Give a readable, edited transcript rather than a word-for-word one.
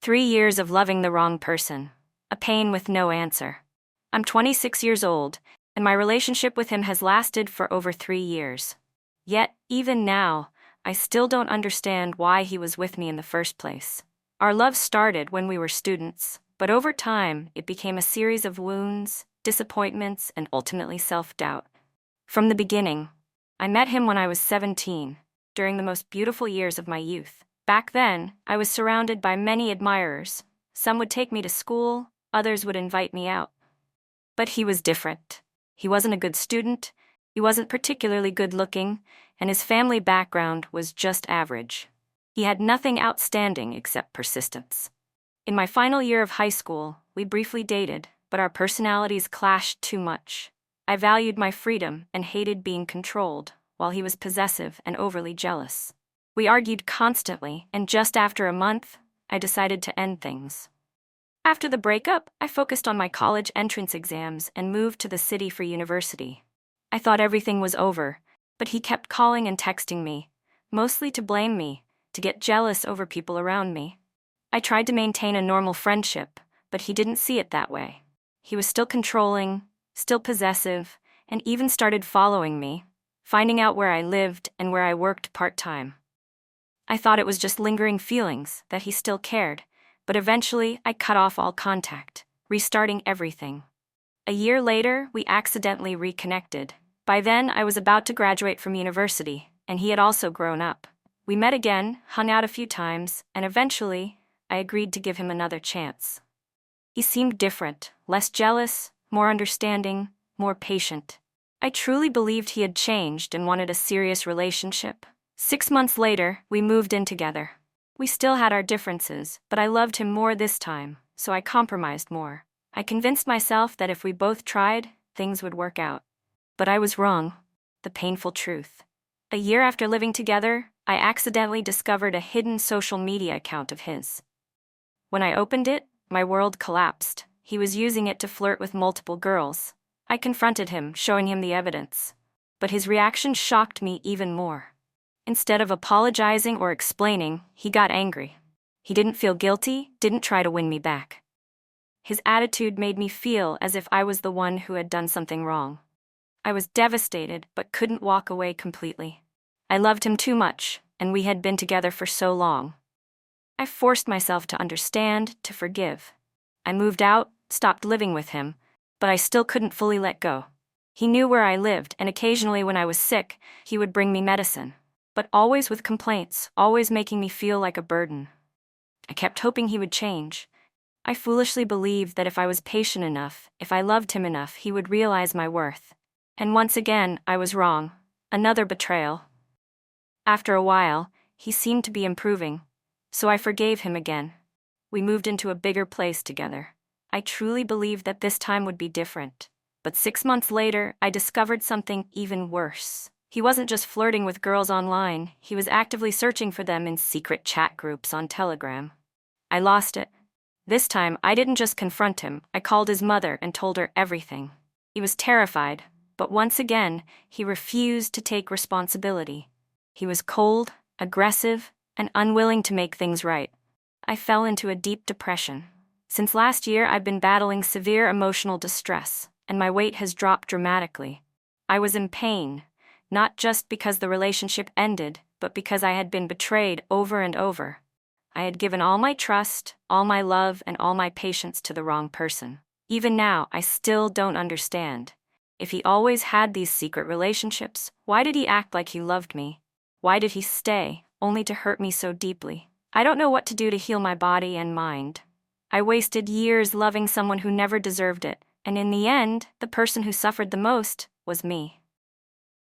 3 years of loving the wrong person. A pain with no answer. I'm 26 years old, and my relationship with him has lasted for over 3 years. Yet, even now, I still don't understand why he was with me in the first place. Our love started when we were students, but over time, it became a series of wounds, disappointments, and ultimately self-doubt. From the beginning, I met him when I was 17, during the most beautiful years of my youth. Back then, I was surrounded by many admirers. Some would take me to school, others would invite me out. But he was different. He wasn't a good student, he wasn't particularly good-looking, and his family background was just average. He had nothing outstanding except persistence. In my final year of high school, we briefly dated, but our personalities clashed too much. I valued my freedom and hated being controlled, while he was possessive and overly jealous. We argued constantly, and just after a month, I decided to end things. After the breakup, I focused on my college entrance exams and moved to the city for university. I thought everything was over, but he kept calling and texting me, mostly to blame me, to get jealous over people around me. I tried to maintain a normal friendship, but he didn't see it that way. He was still controlling, still possessive, and even started following me, finding out where I lived and where I worked part-time. I thought it was just lingering feelings, that he still cared, but eventually I cut off all contact, restarting everything. A year later, we accidentally reconnected. By then, I was about to graduate from university, and he had also grown up. We met again, hung out a few times, and eventually, I agreed to give him another chance. He seemed different, less jealous, more understanding, more patient. I truly believed he had changed and wanted a serious relationship. 6 months later, we moved in together. We still had our differences, but I loved him more this time, so I compromised more. I convinced myself that if we both tried, things would work out. But I was wrong. The painful truth. A year after living together, I accidentally discovered a hidden social media account of his. When I opened it, my world collapsed. He was using it to flirt with multiple girls. I confronted him, showing him the evidence. But his reaction shocked me even more. Instead of apologizing or explaining, he got angry. He didn't feel guilty, didn't try to win me back. His attitude made me feel as if I was the one who had done something wrong. I was devastated, but couldn't walk away completely. I loved him too much, and we had been together for so long. I forced myself to understand, to forgive. I moved out, stopped living with him, but I still couldn't fully let go. He knew where I lived, and occasionally when I was sick, he would bring me medicine. But always with complaints, always making me feel like a burden. I kept hoping he would change. I foolishly believed that if I was patient enough, if I loved him enough, he would realize my worth. And once again, I was wrong. Another betrayal. After a while, he seemed to be improving, so I forgave him again. We moved into a bigger place together. I truly believed that this time would be different. But 6 months later, I discovered something even worse. He wasn't just flirting with girls online, he was actively searching for them in secret chat groups on Telegram. I lost it. This time, I didn't just confront him, I called his mother and told her everything. He was terrified, but once again, he refused to take responsibility. He was cold, aggressive, and unwilling to make things right. I fell into a deep depression. Since last year, I've been battling severe emotional distress, and my weight has dropped dramatically. I was in pain. Not just because the relationship ended, but because I had been betrayed over and over. I had given all my trust, all my love, and all my patience to the wrong person. Even now, I still don't understand. If he always had these secret relationships, why did he act like he loved me? Why did he stay, only to hurt me so deeply? I don't know what to do to heal my body and mind. I wasted years loving someone who never deserved it, and in the end, the person who suffered the most was me.